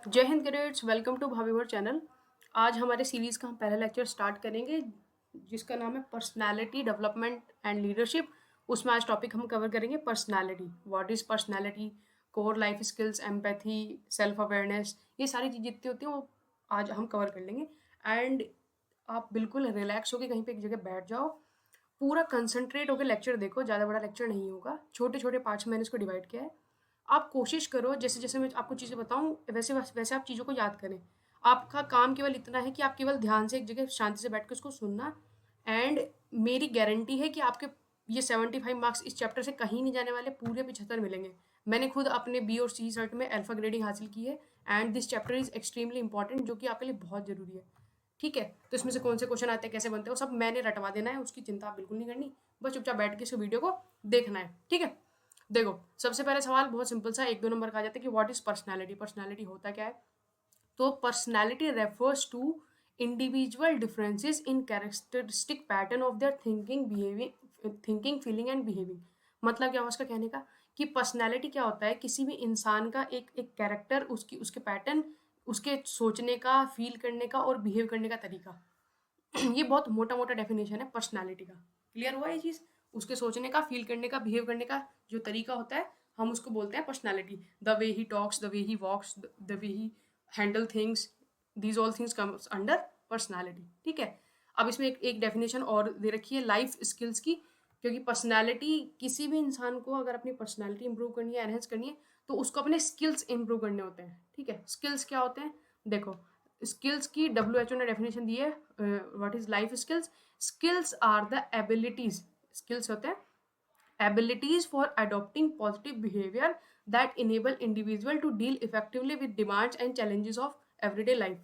जय हिंद ग्रेड्स, welcome to भाभीवर चैनल। आज हमारे सीरीज़ का हम पहला लेक्चर स्टार्ट करेंगे जिसका नाम है पर्सनालिटी डेवलपमेंट एंड लीडरशिप। उसमें आज टॉपिक हम कवर करेंगे personality. What is personality, core life skills, empathy, self awareness, ये सारी चीज़ जितनी होती हैं वो आज हम कवर कर लेंगे। एंड आप बिल्कुल रिलैक्स होकर कहीं पे एक जगह बैठ जाओ, पूरा कंसंट्रेट होकर लेक्चर देखो। ज़्यादा बड़ा लेक्चर नहीं होगा, छोटे छोटे पार्ट्स में मैंने इसको डिवाइड किया है। आप कोशिश करो जैसे जैसे मैं आपको चीज़ें बताऊँ वैसे वैसे आप चीज़ों को याद करें। आपका काम केवल इतना है कि आप केवल ध्यान से एक जगह शांति से बैठ के उसको सुनना। एंड मेरी गारंटी है कि आपके ये 75 मार्क्स इस चैप्टर से कहीं नहीं जाने वाले, पूरे 75 मिलेंगे। मैंने खुद अपने बी और सी सर्ट में अल्फा ग्रेडिंग हासिल की है। And this chapter is extremely important, जो कि आपके लिए बहुत ज़रूरी है। ठीक है, तो इसमें से कौन से क्वेश्चन आते हैं, कैसे बनते हैं, वो सब मैंने रटवा देना है, उसकी चिंता आप बिल्कुल नहीं करनी। बस चुपचाप बैठ के इस वीडियो को देखना है। ठीक है, देखो सबसे पहले सवाल बहुत सिंपल सा, एक दो नंबर का आ जाता है कि व्हाट इज पर्सनैलिटी। पर्सनैलिटी होता क्या है? तो personality refers to individual differences in characteristic pattern of their thinking, behaving, thinking, feeling and behaving. मतलब क्या हुआ उसका कहने का कि पर्सनैलिटी क्या होता है? किसी भी इंसान का एक एक कैरेक्टर, उसकी उसके पैटर्न, उसके सोचने का, फील करने का और बिहेव करने का तरीका। ये बहुत मोटा मोटा डेफिनेशन है पर्सनालिटी का। क्लियर हुआ ये चीज़? उसके सोचने का, फील करने का, बिहेव करने का जो तरीका होता है, हम उसको बोलते हैं personality. The way he talks, the way he walks, the way he handle things, these all things comes under personality. ठीक है, अब इसमें एक डेफिनेशन और दे रखी है लाइफ स्किल्स की। क्योंकि पर्सनालिटी, किसी भी इंसान को अगर अपनी पर्सनालिटी इंप्रूव करनी है, एनहेंस करनी है, तो उसको अपने स्किल्स इंप्रूव करने होते हैं। ठीक है, स्किल्स क्या होते हैं? देखो, स्किल्स की WHO ने डेफिनेशन दी है। What is life skills? Skills are the abilities, skills होते हैं abilities for adopting positive behavior that enable individual to deal effectively with demands and challenges of everyday life।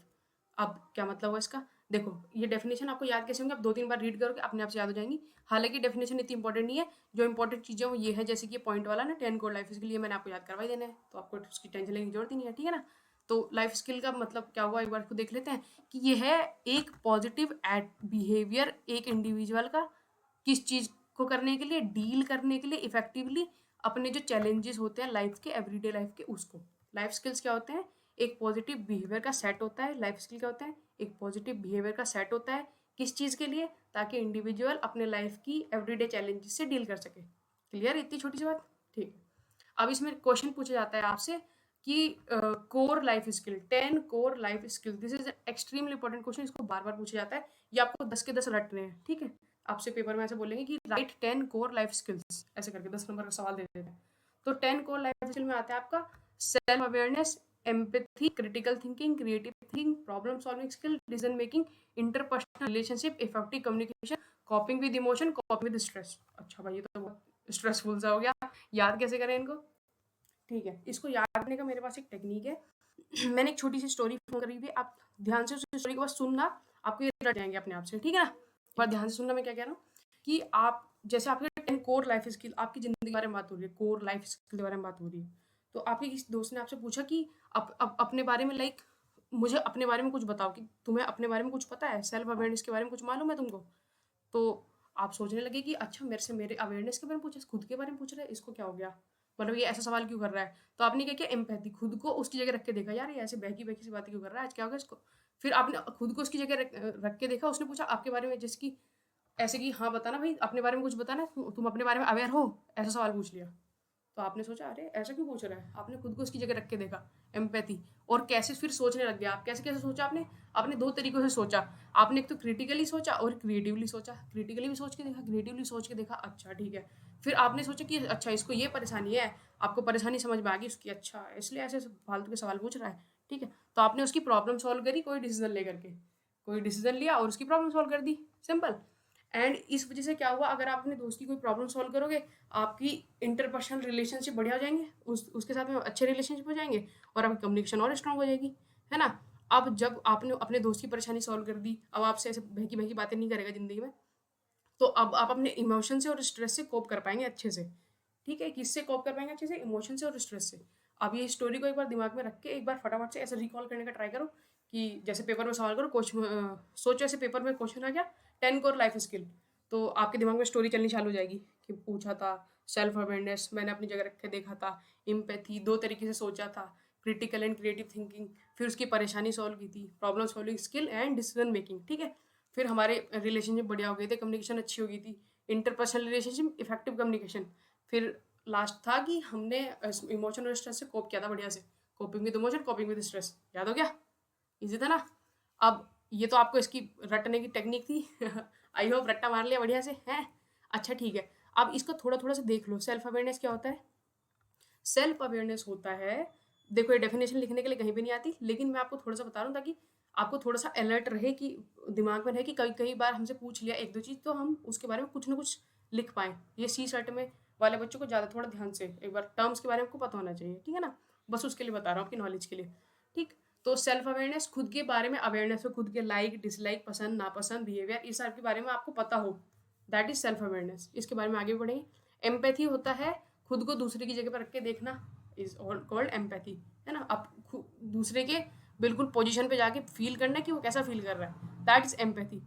अब क्या मतलब हुआ इसका? देखो, ये डेफिनेशन आपको याद कैसे होंगे? आप दो तीन बार रीड करोगे अपने आप से याद हो जाएंगी। हालांकि डेफिनेशन इतनी इंपॉर्टेंट नहीं है। जो इंपॉर्टेंट चीज़ें वो ये है, जैसे कि पॉइंट वाला ना 10 कोर लाइफ स्किल, ये मैंने आपको याद करवा ही देना है, तो आपको उसकी टेंशन लेने की जरूरत ही नहीं है। ठीक है ना? तो लाइफ स्किल का मतलब क्या हुआ, एक बार को देख लेते हैं कि ये है एक पॉजिटिव बिहेवियर एक इंडिविजुअल का, किस चीज़ को करने के लिए, डील करने के लिए इफेक्टिवली अपने जो चैलेंजेस होते हैं लाइफ के, एवरीडे लाइफ के, उसको। लाइफ स्किल्स क्या होते हैं? एक पॉजिटिव बिहेवियर का सेट होता है। लाइफ स्किल क्या होता है? एक पॉजिटिव बिहेवियर का सेट होता है। किस चीज़ के लिए? ताकि इंडिविजुअल अपने लाइफ की एवरीडे चैलेंजेस से डील कर सके। क्लियर? इतनी छोटी सी बात। ठीक है, अब इसमें क्वेश्चन पूछा जाता है आपसे कि core life skill, 10 core life skill, this is extremely important question. इसको बार बार पूछा जाता है, ये आपको 10 के 10 रटने हैं। ठीक है, आपसे पेपर में ऐसे बोलेंगे कि राइट 10 कोर लाइफ स्किल्स, ऐसे करके 10 नंबर का सवाल दे देते हैं। तो 10 कोर लाइफ स्किल में आता है आपका self awareness, empathy, critical thinking, creative thinking, problem solving skill, decision making, interpersonal relationship, effective communication, कॉपिंग with emotion, कॉपिंग with stress. अच्छा भाई, ये तो बहुत स्ट्रेसफुल सा हो गया। याद कैसे करें इनको? ठीक है, इसको याद करने का मेरे पास एक टेक्निक है। मैंने एक छोटी सी स्टोरी फोन करी थी, आप ध्यान से उस स्टोरी को बस सुनना, आपको ये रट जाएंगे अपने आप से। ठीक है ना? पर ध्यान से सुनना, मैं क्या कह रहा हूँ कि आप जैसे आपके 10 कोर लाइफ स्किल, आपकी जिंदगी के बारे में बात हो रही है, कोर लाइफ स्किल के बारे में बात हो रही है। तो आपके किसी दोस्त ने आपसे पूछा कि अपने बारे में, लाइक, मुझे अपने बारे में कुछ बताओ कि तुम्हें अपने बारे में कुछ पता है, सेल्फ अवेयरनेस के बारे में कुछ मालूम है तुमको। तो आप सोचने लगे कि अच्छा, मेरे से मेरे अवेयरनेस के बारे में पूछा, खुद के बारे में पूछ रहा है, इसको क्या हो गया, मतलब ये ऐसा सवाल क्यों कर रहा है। तो आपने क्या किया, एम्पैथी, खुद को उसकी जगह रख के देखा, यार ये ऐसे बहकी बहकी सी बातें क्यों कर रहा है, आज क्या हो गया इसको। फिर आपने खुद को उसकी जगह रख के देखा, उसने पूछा आपके बारे में, जैसे कि ऐसे कि हाँ बताना भाई, अपने बारे में कुछ बताना, तुम अपने बारे में अवेयर हो, ऐसा सवाल पूछ लिया। तो आपने सोचा अरे ऐसा क्यों पूछ रहा है, आपने खुद को उसकी जगह रख के देखा, एम्पैथी। और कैसे फिर सोचने लग गया आप, कैसे कैसे सोचा आपने? आपने दो तरीकों से सोचा। आपने एक तो क्रिटिकली सोचा और क्रिएटिवली सोचा। क्रिटिकली भी सोच के देखा, क्रिएटिवली सोच के देखा, अच्छा ठीक है। फिर आपने सोचा कि अच्छा इसको ये परेशानी है, आपको परेशानी समझ में आ गई उसकी, अच्छा इसलिए ऐसे फालतू के सवाल पूछ रहा है। ठीक है, तो आपने उसकी प्रॉब्लम सॉल्व करी, कोई डिसीजन लेकर के, कोई डिसीजन लिया और उसकी प्रॉब्लम सॉल्व कर दी, सिंपल। एंड इस वजह से क्या हुआ, अगर आप अपने दोस्त की कोई प्रॉब्लम सॉल्व करोगे, आपकी इंटरपर्सनल रिलेशनशिप बढ़िया हो जाएंगे, उसके साथ में अच्छे रिलेशनशिप हो जाएंगे, और आपकी कम्युनिकेशन और स्ट्रांग हो जाएगी, है ना? अब जब आपने अपने दोस्त की परेशानी सॉल्व कर दी, अब आपसे ऐसे बहकी बहकी बातें नहीं करेगा ज़िंदगी में। तो अब आप अपने इमोशन से और स्ट्रेस से कोप कर पाएंगे अच्छे से। ठीक है, किससे कोप कर पाएंगे अच्छे से? इमोशन से और स्ट्रेस से। अब ये स्टोरी को एक बार दिमाग में रख के एक बार फटाफट से ऐसे रिकॉल करने का ट्राई करो कि जैसे पेपर में सवाल करो, सोचो ऐसे पेपर में क्वेश्चन आ गया 10 कोर लाइफ स्किल, तो आपके दिमाग में स्टोरी चलनी चालू हो जाएगी कि पूछा था सेल्फ अवेयरनेस, मैंने अपनी जगह रख के देखा था, इम्पैथी, दो तरीके से सोचा था, क्रिटिकल एंड क्रिएटिव थिंकिंग, फिर उसकी परेशानी सॉल्व की थी, problem solving skill and decision making, ठीक है। फिर हमारे रिलेशनशिप बढ़िया हो गए थे, कम्युनिकेशन अच्छी हो गई थी, इंटरपर्सनल रिलेशनशिप, इफेक्टिव कम्युनिकेशन। फिर लास्ट था कि हमने इमोशन और स्ट्रेस से कोप किया था बढ़िया से, coping with emotion, coping with stress, याद हो गया, इजी था ना। अब ये तो आपको इसकी रटने की टेक्निक थी आई होप रट्टा मार लिया बढ़िया से है। अच्छा ठीक है, अब इसको थोड़ा थोड़ा सा देख लो, सेल्फ अवेयरनेस क्या होता है। सेल्फ अवेयरनेस होता है, देखो ये डेफिनेशन लिखने के लिए कहीं भी नहीं आती, लेकिन मैं आपको थोड़ा सा बता रहा हूँ ताकि आपको थोड़ा सा अलर्ट रहे, कि दिमाग में रहे कि कई कई बार हमसे पूछ लिया एक दो चीज़, तो हम उसके बारे में कुछ ना कुछ लिख पाएँ। ये सी सर्ट में वाले बच्चों को ज़्यादा थोड़ा ध्यान से एक बार टर्म्स के बारे में आपको पता होना चाहिए, ठीक है ना। बस उसके लिए बता रहा हूँ, आपकी नॉलेज के लिए, ठीक। तो सेल्फ अवेयरनेस, खुद के बारे में अवेयरनेस हो, खुद के लाइक डिसलाइक, पसंद नापसंद, बिहेवियर, इस सब के बारे में आपको पता हो, दैट इज सेल्फ अवेयरनेस। इसके बारे में आगे बढ़ेंगे। एम्पैथी होता है खुद को दूसरे की जगह पर रख के देखना, इज कॉल्ड एम्पैथी, है ना। आप दूसरे के बिल्कुल पोजीशन पे जाके फील करना कि वो कैसा फील कर रहा है, that is empathy.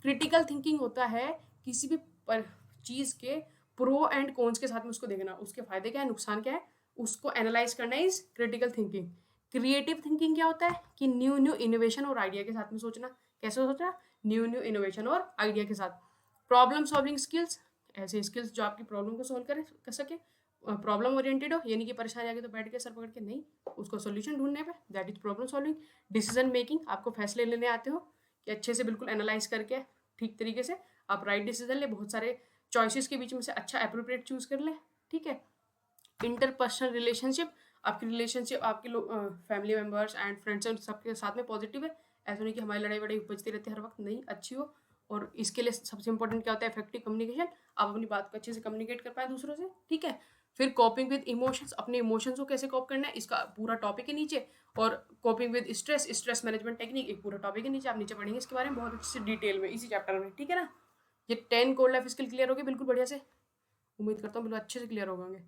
Critical thinking होता है किसी भी चीज़ के प्रो एंड कॉन्स के साथ में उसको देखना, उसके फायदे क्या है, नुकसान क्या है, उसको एनालाइज करना is critical thinking. Creative thinking क्या होता है कि न्यू न्यू इनोवेशन और आइडिया के साथ में सोचना, कैसे सोचना, न्यू न्यू इनोवेशन और आइडिया के साथ। प्रॉब्लम सॉल्विंग स्किल्स, ऐसे स्किल्स जो आपकी प्रॉब्लम को सॉल्व कर सके, प्रॉब्लम ओरिएंटेड हो, यानी कि परेशानी आ गई तो बैठ के सर पकड़ के नहीं, उसको सोल्यूशन ढूंढने पे, that is problem solving. Decision making, आपको फैसले लेने आते हो कि अच्छे से बिल्कुल एनालाइज करके ठीक तरीके से आप राइट डिसीजन ले, बहुत सारे चॉइसेस के बीच में से अच्छा अप्रोप्रिएट चूज कर ले, ठीक है। इंटरपर्सनल रिलेशनशिप, आपकी रिलेशनशिप आपके फैमिली मेम्बर्स एंड फ्रेंड्स सबके साथ में पॉजिटिव है, ऐसा नहीं कि हमारी लड़ाई वड़ाई उपजती रहती है हर वक्त, नहीं, अच्छी हो। और इसके लिए सबसे इंपॉर्टेंट क्या होता है, इफेक्टिव कम्युनिकेशन, आप अपनी बात को अच्छे से कम्युनिकेट कर पाए दूसरों से, ठीक है। फिर कॉपिंग विद इमोशंस, अपने इमोशंस को कैसे कॉप करना है, इसका पूरा टॉपिक है नीचे। और कॉपिंग with stress, stress management technique, एक पूरा टॉपिक है नीचे, आप नीचे पढ़ेंगे इसके बारे में बहुत अच्छे से डिटेल में इसी चैप्टर में, ठीक है ना। ये 10 कोर लाइफ स्किल क्लियर हो गए बिल्कुल बढ़िया से, उम्मीद करता हूँ बिल्कुल अच्छे से क्लियर हो गए।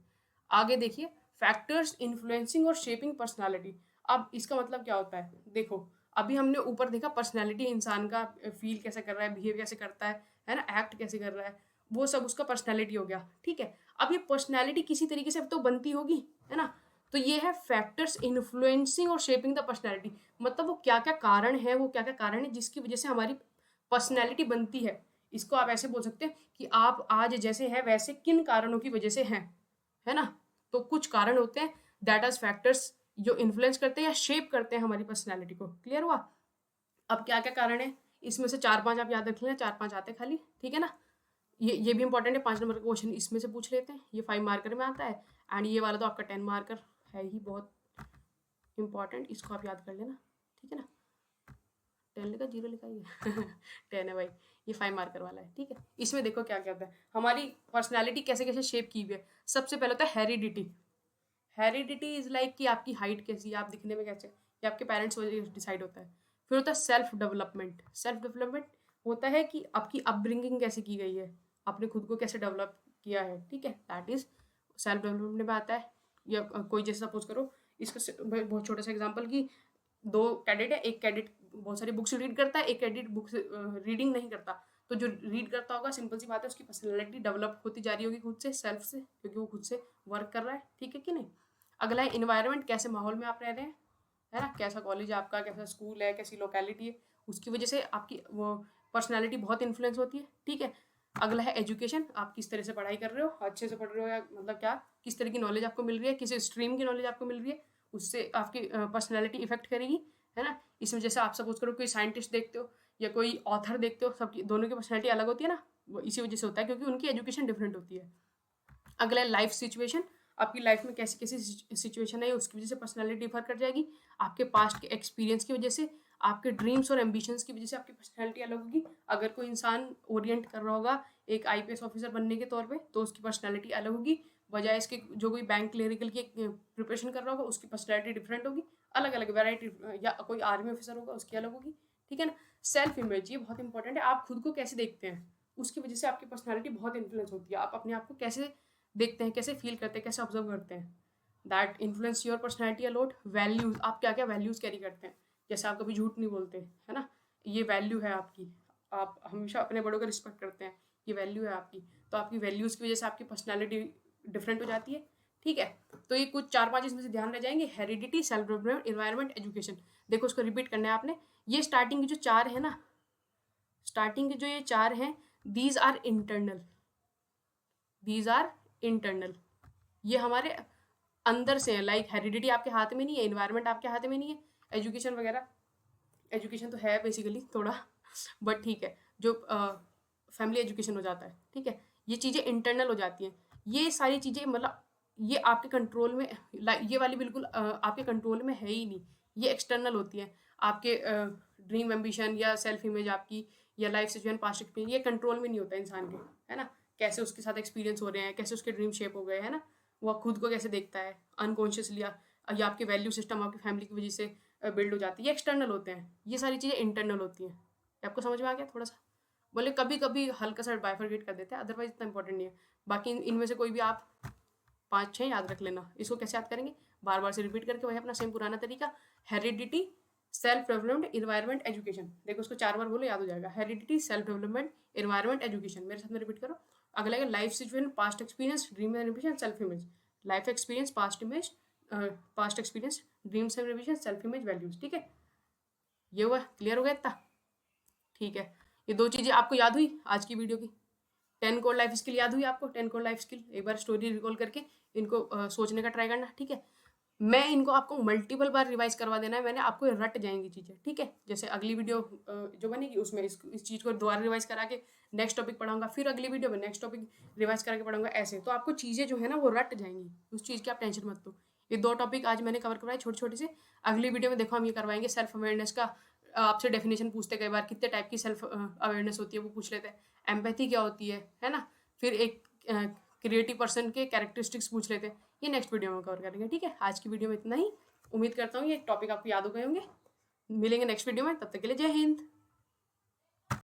आगे देखिए, फैक्टर्स इन्फ्लुएंसिंग और शेपिंग पर्सनालिटी। अब इसका मतलब क्या होता है, देखो अभी हमने ऊपर देखा पर्सनालिटी, इंसान का फील कैसे कर रहा है, बिहेव कैसे करता है ना, एक्ट कैसे कर रहा है, वो सब उसका पर्सनालिटी हो गया, ठीक है। अब ये पर्सनालिटी किसी तरीके से तो बनती होगी, है ना। तो ये है फैक्टर्स इन्फ्लुएंसिंग और शेपिंग द पर्सनालिटी, मतलब वो क्या क्या कारण है, वो क्या क्या कारण है जिसकी वजह से हमारी पर्सनैलिटी बनती है। इसको आप ऐसे बोल सकते हैं कि आप आज जैसे हैं वैसे किन कारणों की वजह से हैं, है ना। तो कुछ कारण होते हैं दैट आर फैक्टर्स जो इन्फ्लुएंस करते हैं या शेप करते हैं हमारी पर्सनैलिटी को, क्लियर हुआ। अब क्या क्या कारण है, इसमें से 4-5 आप याद रख लेना, 4-5 आते हैं खाली, ठीक है ना। ये भी इंपॉर्टेंट है, 5 नंबर का क्वेश्चन इसमें से पूछ लेते हैं, ये 5 मार्कर में आता है, एंड ये वाला तो आपका 10 मार्कर है ही, बहुत इंपॉर्टेंट, इसको आप याद कर लेना, ठीक है ना। 10 लिखा, 0 लिखा, ये 10 है भाई, ये 5 मार्कर वाला है, ठीक है। इसमें देखो क्या क्या होता है, हमारी पर्सनैलिटी कैसे कैसे शेप की हुई है। सबसे पहले होता है हेरिडिटी। हेरिडिटी इज लाइक कि आपकी हाइट कैसी है, आप दिखने में कैसे, ये आपके पेरेंट्स वजह डिसाइड होता है। फिर होता है सेल्फ डेवलपमेंट। सेल्फ डेवलपमेंट होता है कि आपकी अपब्रिंगिंग कैसे की गई है, आपने खुद को कैसे डेवलप किया है, ठीक है, दैट इज सेल्फ डेवलपमेंट में आता है। या कोई जैसे सपोज करो, इसका बहुत छोटा सा एग्जांपल कि 2 कैडेट है, एक कैडेट बहुत सारी बुक्स रीड करता है, एक कैडेट बुक्स रीडिंग नहीं करता। तो जो रीड करता होगा, सिंपल सी बात है, उसकी पर्सनैलिटी डेवलप होती जा रही होगी खुद से, सेल्फ से, क्योंकि वो खुद से वर्क कर रहा है, ठीक है कि नहीं। अगला है इन्वायरमेंट, कैसे माहौल में आप रह रहे हैं, है ना, कैसा कॉलेज है आपका, कैसा स्कूल है, कैसी लोकेलिटी है, उसकी वजह से आपकी वो पर्सनैलिटी बहुत इन्फ्लुएंस होती है, ठीक है। अगला है एजुकेशन, आप किस तरह से पढ़ाई कर रहे हो, अच्छे से पढ़ रहे हो या मतलब क्या, किस तरह की नॉलेज आपको मिल रही है, किस स्ट्रीम की नॉलेज आपको मिल रही है, उससे आपकी पर्सनैलिटी इफेक्ट करेगी, है ना। इसमें जैसे आप सपोज करो कोई साइंटिस्ट देखते हो या कोई ऑथर देखते हो, सबकी दोनों की पर्सनैलिटी अलग होती है ना, वो इसी वजह से होता है क्योंकि उनकी एजुकेशन डिफरेंट होती है। अगला है लाइफ सिचुएशन, आपकी लाइफ में कैसी कैसी सिचुएशन है, उसकी वजह से पर्सनैलिटी डिफर कर जाएगी। आपके पास्ट के एक्सपीरियंस की वजह से, आपके ड्रीम्स और एम्बिशंस की वजह से आपकी पर्सनैलिटी अलग होगी। अगर कोई इंसान ओरिएंट कर रहा होगा एक आईपीएस ऑफिसर बनने के तौर पे, तो उसकी पर्सनैलिटी अलग होगी, बजाय इसके जो कोई बैंक क्लरिकल की प्रिपरेशन कर रहा होगा उसकी पर्सनैलिटी डिफरेंट होगी, अलग अलग वैरायटी। या कोई आर्मी ऑफिसर होगा उसकी अलग होगी, ठीक है ना। सेल्फ इमेज, ये बहुत इंपॉर्टेंट है, आप खुद को कैसे देखते हैं, उसकी वजह से आपकी पर्सनैलिटी बहुत इन्फ्लुएंस होती है। आप अपने आप को कैसे देखते हैं, कैसे फील करते हैं, कैसे ऑब्जर्व करते हैं, that influence your personality a lot. Values, आप क्या क्या वैल्यूज कैरी करते हैं, जैसे आप कभी झूठ नहीं बोलते, है ना, ये वैल्यू है आपकी। आप हमेशा अपने बड़ों का रिस्पेक्ट करते हैं, ये वैल्यू है आपकी। तो आपकी वैल्यूज़ की वजह से आपकी पर्सनैलिटी डिफरेंट हो जाती है। ठीक है, तो ये कुछ 4-5 इसमें से ध्यान रह जाएँगे। Heredity, self development, environment, education. देखो इसको रिपीट करना है आपने। ये स्टार्टिंग के जो 4 है ना, स्टार्टिंग के जो ये 4 हैं, these are internal, these are internal. ये हमारे अंदर से है, लाइक हेरिडिटी आपके हाथ में नहीं है, एनवायरनमेंट आपके हाथ में नहीं है, एजुकेशन वगैरह, एजुकेशन तो है बेसिकली थोड़ा, बट ठीक है, जो फैमिली एजुकेशन हो जाता है, ठीक है, ये चीज़ें इंटरनल हो जाती हैं। ये सारी चीज़ें मतलब ये आपके कंट्रोल में, ये वाली बिल्कुल आपके कंट्रोल में है ही नहीं, ये एक्सटर्नल होती हैं। आपके ड्रीम एम्बिशन या सेल्फ इमेज आपकी, या लाइफ सिचुएशन, पास्ट एक्सपीरियंस, ये कंट्रोल में नहीं होता इंसान के, है ना। कैसे उसके साथ एक्सपीरियंस हो रहे हैं, कैसे उसके ड्रीम शेप हो गए, है ना, वो खुद को कैसे देखता है अनकॉन्शियसली, या आपके वैल्यू सिस्टम आपकी फैमिली की वजह से बिल्ड हो जाती है, ये एक्सटर्नल होते हैं। ये सारी चीज़ें इंटरनल होती हैं। ये आपको समझ में आ गया थोड़ा सा? बोले कभी कभी हल्का सा बाइफरकेट कर देते हैं, अदरवाइज इतना इंपॉर्टेंट नहीं है। बाकी इनमें से कोई भी आप 5-6 याद रख लेना। इसको कैसे याद करेंगे? बार बार से रिपीट करके, वही अपना सेम पुराना तरीका। Heredity, self development, environment, education. देखो उसको 4 बार बोलो, याद हो जाएगा। Heredity, self development, environment, education. मेरे साथ में रिपीट करो। अगला है life situation, past experience, dream ambition, self image. Life experience, past image, past experience, dreams and ambition, self image, values. ठीक है, ये हुआ, क्लियर हो गया इतना? ठीक है, ये 2 चीज़ें आपको याद हुई आज की वीडियो की। 10 कोर लाइफ स्किल याद हुई आपको? 10 कोर लाइफ स्किल एक बार स्टोरी रिकॉल करके इनको सोचने का ट्राई करना, ठीक है। मैं इनको आपको मल्टीपल बार रिवाइज करवा देना है, मैंने आपको रट जाएंगी चीज़ें, ठीक है। जैसे अगली वीडियो जो बनेगी उसमें इस चीज़ को दोबारा रिवाइज करा के नेक्स्ट टॉपिक पढ़ाऊंगा, फिर अगली वीडियो में नेक्स्ट टॉपिक रिवाइज करा के पढ़ाऊंगा, ऐसे। तो आपको चीज़ें जो है ना वो रट जाएंगी, उस चीज़ की आप टेंशन मत लो। ये 2 टॉपिक आज मैंने कवर करवाए छोटे छोटे से। अगली वीडियो में देखो हम ये करवाएंगे सेल्फ अवेयरनेस का। आपसे डेफिनेशन पूछते कई बार, कितने टाइप की सेल्फ अवेयरनेस होती है वो पूछ लेते हैं। एम्पैथी क्या होती है ना। फिर एक क्रिएटिव पर्सन के कैरेक्टरिस्टिक्स पूछ लेते हैं। ये नेक्स्ट वीडियो में कवर करेंगे, ठीक है। आज की वीडियो में इतना ही। उम्मीद करता हूँ ये टॉपिक आपको याद हो गए होंगे। मिलेंगे नेक्स्ट वीडियो में, तब तक के लिए जय हिंद।